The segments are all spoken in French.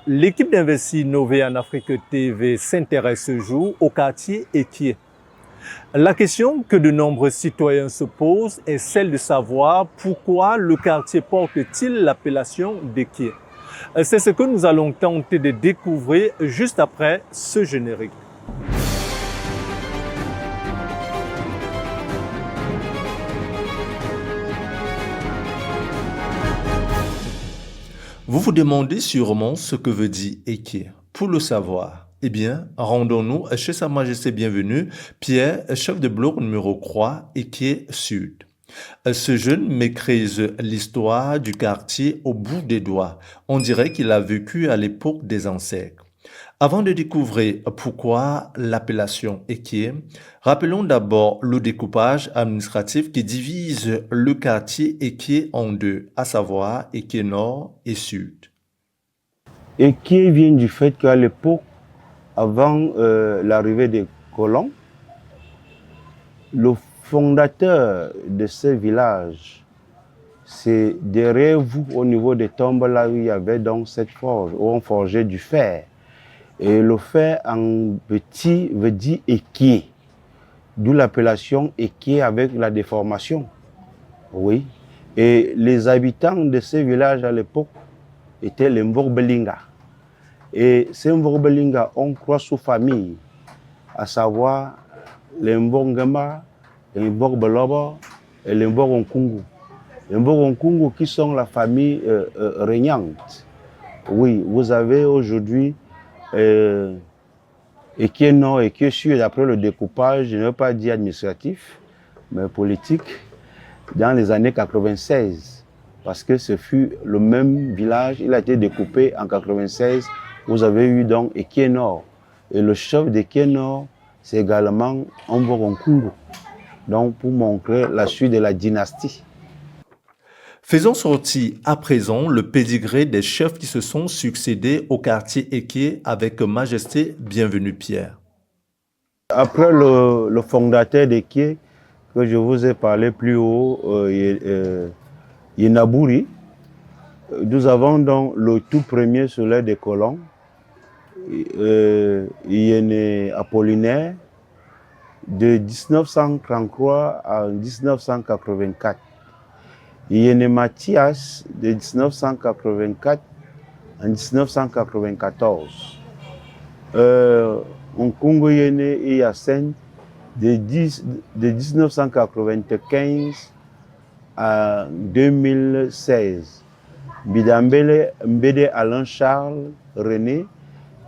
L'équipe d'Investi Nové en Afrique TV s'intéresse ce jour au quartier Ekié. La question que de nombreux citoyens se posent est celle de savoir pourquoi le quartier porte-t-il l'appellation d'Ekié. C'est ce que nous allons tenter de découvrir juste après ce générique. Vous vous demandez sûrement ce que veut dire Ekié. Pour le savoir, eh bien, rendons-nous chez Sa Majesté Bienvenue, Pierre, chef de bloc numéro 3, Ekié Sud. Ce jeune maîtrise l'histoire du quartier au bout des doigts. On dirait qu'il a vécu à l'époque des ancêtres. Avant de découvrir pourquoi l'appellation Ekié, rappelons d'abord le découpage administratif qui divise le quartier Ekié en deux, à savoir Ekié Nord et Sud. Ekié vient du fait qu'à l'époque, avant l'arrivée des colons, le fondateur de ce village, c'est derrière vous, au niveau des tombes, là où il y avait donc cette forge, où on forgeait du fer. Et le fer en petit veut dire Ekié, d'où l'appellation Ekié avec la déformation. Oui. Et les habitants de ce village à l'époque étaient les Mvorbelinga. Et ces Mvorbelinga ont trois sous-familles, à savoir les Mvongema, les Mvorbelobo et les Mvoronkungu. Les Mvoronkungu qui sont la famille régnante. Oui, vous avez aujourd'hui Ekié Nord et Ekié Sud, après le découpage, je ne veux pas dire administratif, mais politique, dans les années 96. Parce que ce fut le même village, il a été découpé en 96. Vous avez eu donc Ekié Nord. Et le chef d'Ekié Nord, c'est également Mvoronkungu. Donc pour montrer la suite de la dynastie. Faisons sortir à présent le pédigré des chefs qui se sont succédés au quartier Ekié avec Majesté Bienvenue Pierre. Après le fondateur d'Ekié, que je vous ai parlé plus haut, Yenabouri, nous avons donc le tout premier soleil des colons, Yéné Apollinaire, de 1933 à 1984. Yéné Mathias, de 1984 à 1994. Nkungu Yéné Yassine, de 1995 à 2016. Bidambele Mbede Alain Charles René,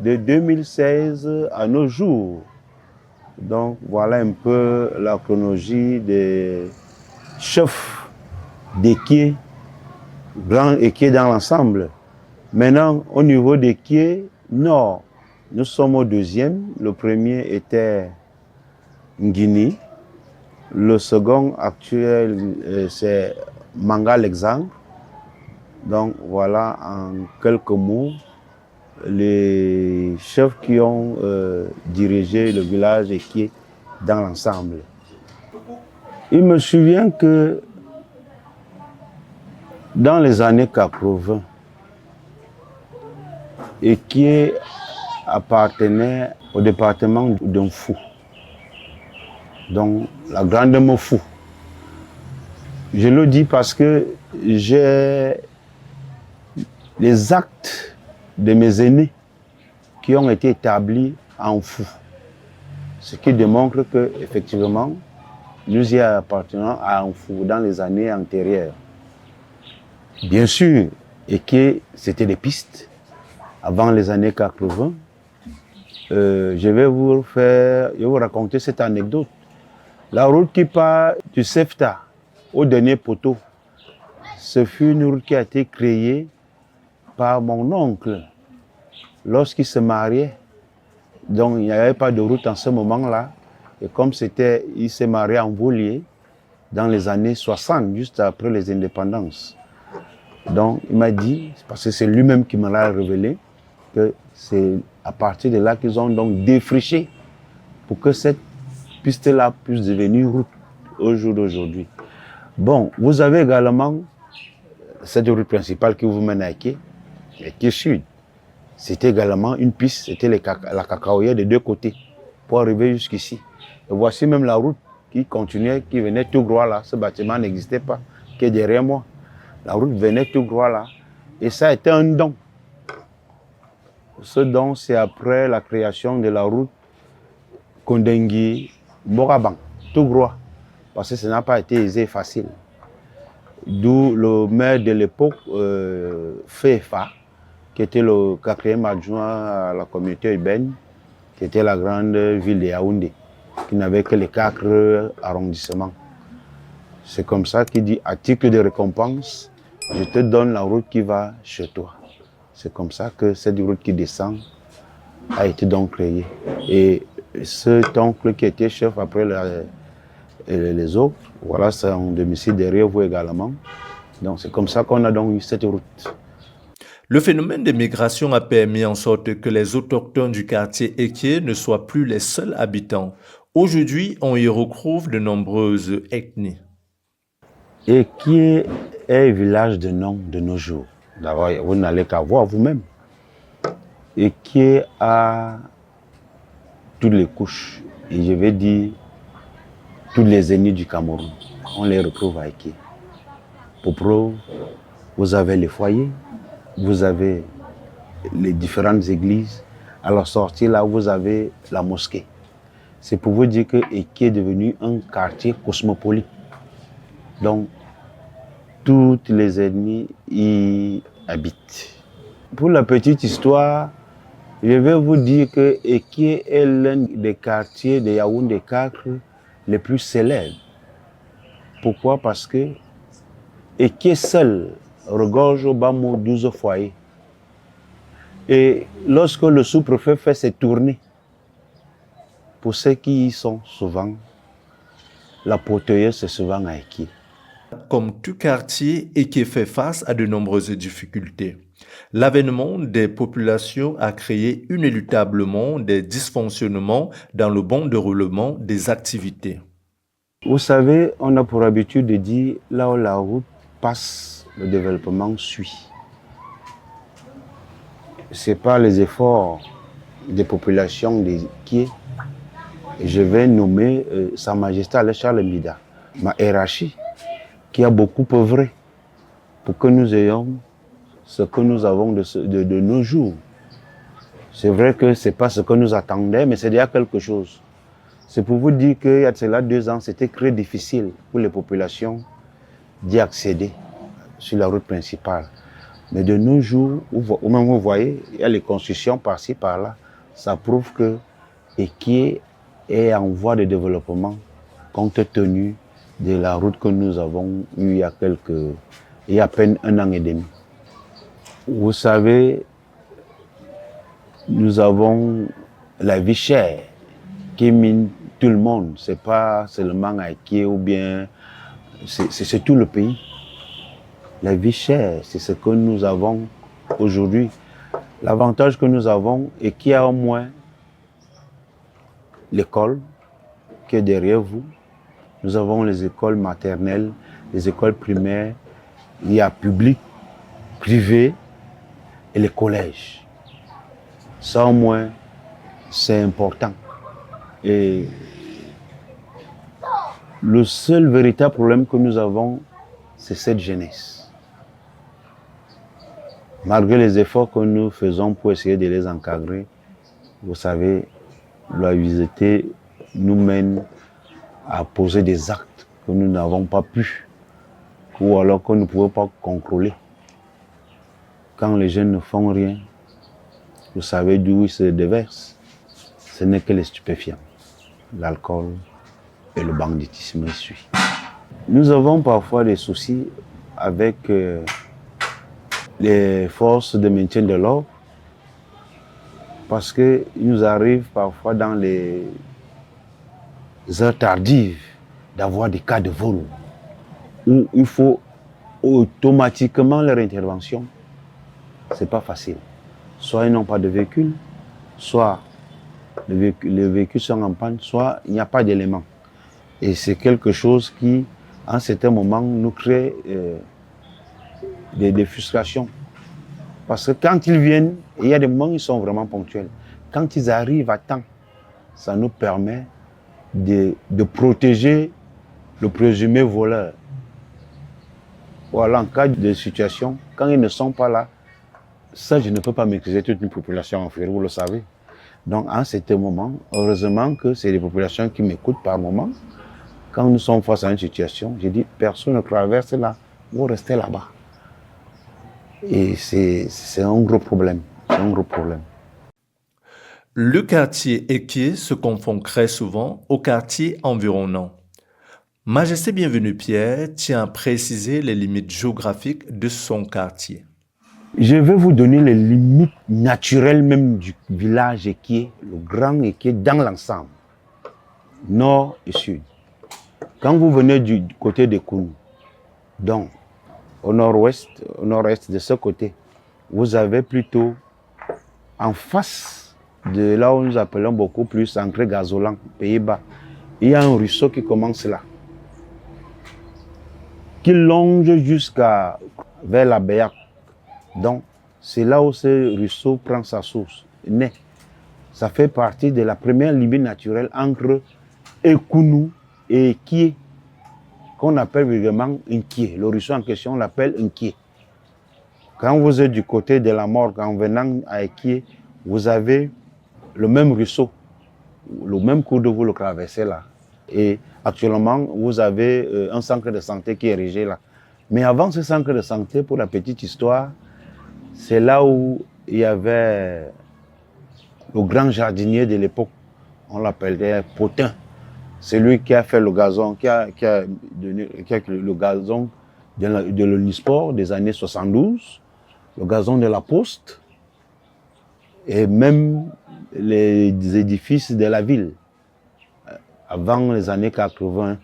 de 2016 à nos jours. Donc voilà un peu la chronologie des chefs d'Ekié, grand Ekié dans l'ensemble. Maintenant, au niveau d'Ekié Nord, nous sommes au deuxième. Le premier était Ngini. Le second actuel, c'est Manga Alexandre. Donc voilà en quelques mots les chefs qui ont dirigé le village Ekié dans l'ensemble. Il me souvient que dans les années 80, Ekié appartenait au département d'Unfu, donc la grande Mofou. Je le dis parce que j'ai les actes de mes aînés qui ont été établis en Fou, ce qui démontre que effectivement nous y appartenons à Anfou dans les années antérieures. Bien sûr, Ekié, c'était des pistes avant les années 80. Je vais vous raconter cette anecdote. La route qui part du Sefta au dernier poteau, ce fut une route qui a été créée par mon oncle lorsqu'il se mariait. Donc il n'y avait pas de route en ce moment-là. Et comme il s'est marié en Volier dans les années 60, juste après les indépendances. Donc il m'a dit, parce que c'est lui-même qui me l'a révélé, que c'est à partir de là qu'ils ont donc défriché pour que cette piste-là puisse devenir route au jour d'aujourd'hui. Bon, vous avez également cette route principale qui vous mène à Ekié Sud. C'était également une piste, c'était la cacaoyère des deux côtés pour arriver jusqu'ici. Et voici même la route qui continuait, qui venait tout droit là. Ce bâtiment n'existait pas, qui est derrière moi. La route venait tout droit là. Et ça a été un don. Ce don, c'est après la création de la route Kondengui-Borabang, tout droit. Parce que ça n'a pas été aisé et facile. D'où le maire de l'époque, Fefa, qui était le 4e adjoint à la communauté urbaine, qui était la grande ville de Yaoundé, qui n'avait que les 4 arrondissements. C'est comme ça qu'il dit, à titre de récompense, je te donne la route qui va chez toi. C'est comme ça que cette route qui descend a été donc créée. Et cet oncle qui était chef après les autres, voilà, c'est un domicile derrière vous également. Donc c'est comme ça qu'on a donc eu cette route. Le phénomène des migrations a permis en sorte que les autochtones du quartier Eké ne soient plus les seuls habitants. Aujourd'hui, on y retrouve de nombreuses ethnies. Eké est un village de nom de nos jours. D'abord, vous n'allez qu'à voir vous-même. Eké a toutes les couches. Et je vais dire toutes les ethnies du Cameroun. On les retrouve à Eké. Pour preuve, vous avez les foyers, vous avez les différentes églises. À la sortie, là, vous avez la mosquée. C'est pour vous dire que Eké est devenu un quartier cosmopolite. Donc, toutes les ethnies y habitent. Pour la petite histoire, je vais vous dire que Eké est l'un des quartiers de Yaoundé 4 les plus célèbres. Pourquoi? Parce que Eké seul regorge au bas mot 12 foyers. Et lorsque le sous-préfet fait ses tournées, pour ceux qui y sont souvent, la poteilleuse c'est souvent à Eké. Comme tout quartier, Eké fait face à de nombreuses difficultés. L'avènement des populations a créé inéluctablement des dysfonctionnements dans le bon déroulement des activités. Vous savez, on a pour habitude de dire là où la route passe, le développement suit. Ce n'est pas les efforts des populations d'Eké. Je vais nommer Sa Majesté Alain Charles Mida, ma hiérarchie, qui a beaucoup œuvré pour que nous ayons ce que nous avons de nos jours. C'est vrai que ce n'est pas ce que nous attendions, mais c'est déjà quelque chose. C'est pour vous dire qu'il y a de cela 2 ans, c'était très difficile pour les populations d'y accéder sur la route principale. Mais de nos jours, où même vous voyez, il y a les constructions par-ci, par-là. Ça prouve que Eké est en voie de développement compte tenu de la route que nous avons eue il y a à peine 1 an et demi. Vous savez, nous avons la vie chère qui mine tout le monde. Ce n'est pas seulement à Eké ou bien... C'est tout le pays. La vie chère, c'est ce que nous avons aujourd'hui. L'avantage que nous avons est qu'il y a au moins l'école qui est derrière vous. Nous avons les écoles maternelles, les écoles primaires, il y a public, privé et les collèges. Ça au moins, c'est important. Et le seul véritable problème que nous avons, c'est cette jeunesse. Malgré les efforts que nous faisons pour essayer de les encadrer, vous savez, la visite nous mène à poser des actes que nous n'avons pas pu ou alors que nous ne pouvons pas contrôler. Quand les jeunes ne font rien, vous savez d'où ils se déversent. Ce n'est que les stupéfiants, l'alcool et le banditisme suit. Nous avons parfois des soucis avec les forces de maintien de l'ordre parce qu'il nous arrive parfois dans les heures tardives d'avoir des cas de vol où il faut automatiquement leur intervention. Ce n'est pas facile. Soit ils n'ont pas de véhicule, soit les véhicules sont en panne, soit il n'y a pas d'éléments. Et c'est quelque chose qui, à un certain moment, nous crée des frustrations. Parce que quand ils viennent, il y a des moments où ils sont vraiment ponctuels. Quand ils arrivent à temps, ça nous permet de protéger le présumé voleur. Voilà, en cas de situation, quand ils ne sont pas là, ça, je ne peux pas maîtriser toute une population en furie, vous le savez. Donc, en ce moment, heureusement que c'est les populations qui m'écoutent par moment. Quand nous sommes face à une situation, je dis, personne ne traverse là, vous restez là-bas. Et c'est un gros problème. C'est un gros problème. Le quartier Ekié se confond très souvent au quartier environnant. Majesté Bienvenue Pierre tient à préciser les limites géographiques de son quartier. Je vais vous donner les limites naturelles même du village Ekié, le grand Ekié dans l'ensemble, nord et sud. Quand vous venez du côté de Kounou, donc au nord-est de ce côté, vous avez plutôt en face de là où nous appelons beaucoup plus Ancré Gazolan, Pays-Bas, il y a un ruisseau qui commence là, qui longe jusqu'à vers la Béac. Donc, c'est là où ce ruisseau prend sa source, naît. Ça fait partie de la première limite naturelle entre Ekounou et Ekié, qu'on appelle vraiment Nkié. Le ruisseau en question, on l'appelle Nkié. Quand vous êtes du côté de la Morgue, en venant à Ekié, vous avez le même ruisseau, le même cours d'eau, vous le traversez là. Et actuellement, vous avez un centre de santé qui est érigé là. Mais avant ce centre de santé, pour la petite histoire, c'est là où il y avait le grand jardinier de l'époque, on l'appelait Potin. C'est lui qui a fait le gazon, qui a donné le gazon de l'Unisport des années 72, le gazon de la Poste, et même les édifices de la ville, avant les années 80.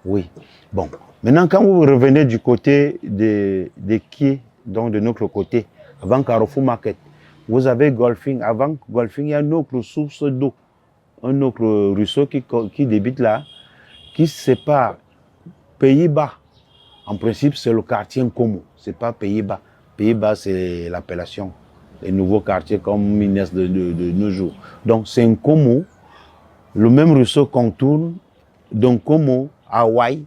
Oui. Bon. Maintenant, quand vous revenez du côté des quais, donc de notre côté, avant Carrefour Market, vous avez Golfing. Avant Golfing, il y a une autre source d'eau, un autre ruisseau qui débute là, qui sépare Pays-Bas. En principe, c'est le quartier Nkomo, c'est pas Pays-Bas. Pays-Bas, c'est l'appellation. Les nouveaux quartiers comme ils naissent de nos jours. Donc, c'est Nkomo, le même ruisseau contourne d'Nkomo, Hawaï,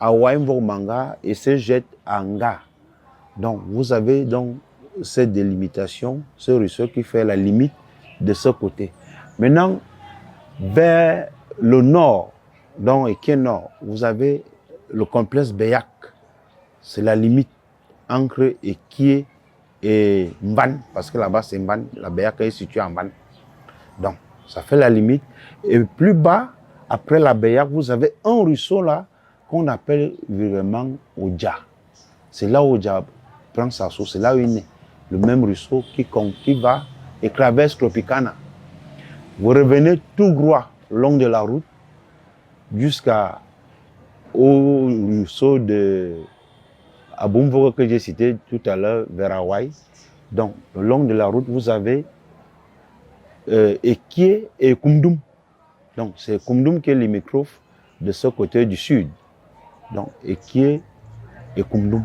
Manga, et se jette à Nga. Donc, vous avez donc cette délimitation, ce ruisseau qui fait la limite de ce côté. Maintenant, vers le nord, donc Ekié Nord, vous avez le complexe Béac. C'est la limite entre Ekié et Mban, parce que là-bas c'est Mban, la Béac est située en Mban. Donc, ça fait la limite. Et plus bas, après la Béac, vous avez un ruisseau là qu'on appelle vraiment Oja. C'est là où Oja prend sa source, c'est là où il naît. Le même ruisseau qui va et traverse Tropicana. Vous revenez tout droit long de la route jusqu'au ruisseau de Aboumvoro que j'ai cité tout à l'heure vers Hawaï. Donc, le long de la route, vous avez Ekié et Koumdoum. Donc, c'est Koumdoum qui est limitrophe de ce côté du sud. Donc, Ekié et Koumdoum.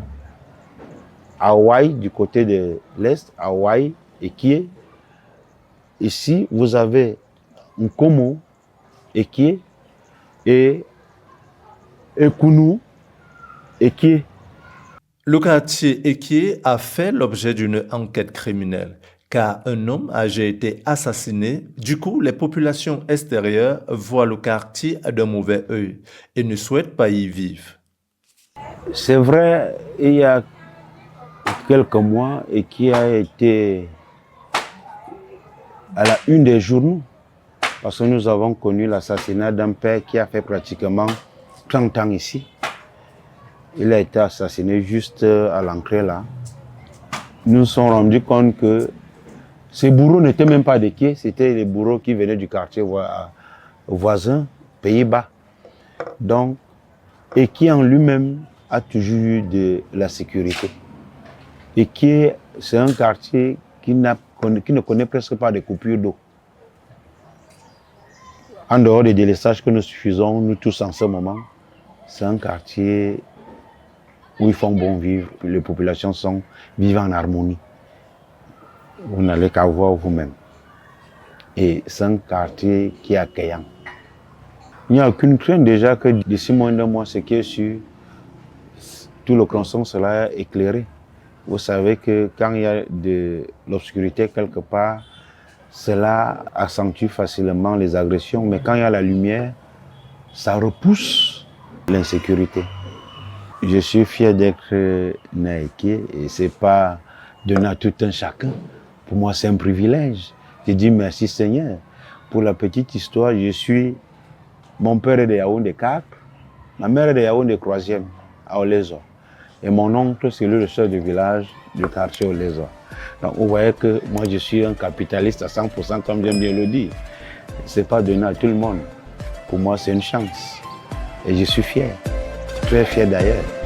Hawaï, du côté de l'est, Hawaï, Ekié. Ici, vous avez Nkomo, Ekié, et Ekounou, Ekié. Le quartier Ekié a fait l'objet d'une enquête criminelle, car un homme âgé a été assassiné. Du coup, les populations extérieures voient le quartier d'un mauvais œil et ne souhaitent pas y vivre. C'est vrai, il y a quelques mois, et qui a été à la une des journaux, parce que nous avons connu l'assassinat d'un père qui a fait pratiquement 30 ans ici. Il a été assassiné juste à l'entrée là. Nous nous sommes rendus compte que ces bourreaux n'étaient même pas des quais, c'était les bourreaux qui venaient du quartier voisin, Pays-Bas. Donc, et qui en lui-même a toujours eu de la sécurité. Et qui c'est un quartier qui ne connaît presque pas de coupures d'eau. En dehors des délestages que nous faisons, nous tous en ce moment, c'est un quartier où ils font bon vivre, les populations vivent en harmonie. vous n'allez qu'à voir vous-même. Et c'est un quartier qui est accueillant. Il n'y a aucune crainte déjà que d'ici moins d'un mois, ce qui est sûr, tout le canton sera éclairé. Vous savez que quand il y a de l'obscurité quelque part, cela accentue facilement les agressions, mais quand il y a la lumière, ça repousse l'insécurité. Je suis fier d'être naïké et c'est pas donner à tout un chacun. Pour moi, c'est un privilège. Je dis merci Seigneur. Pour la petite histoire, mon père est de Yaoundé 4, ma mère est de Yaoundé 3e, à Olézo. Et mon oncle, c'est le chef de village du quartier Olézo. Donc, vous voyez que moi, je suis un capitaliste à 100%, comme j'aime bien le dire. C'est pas donné à tout le monde. Pour moi, c'est une chance. Et je suis fier. Très fier d'ailleurs.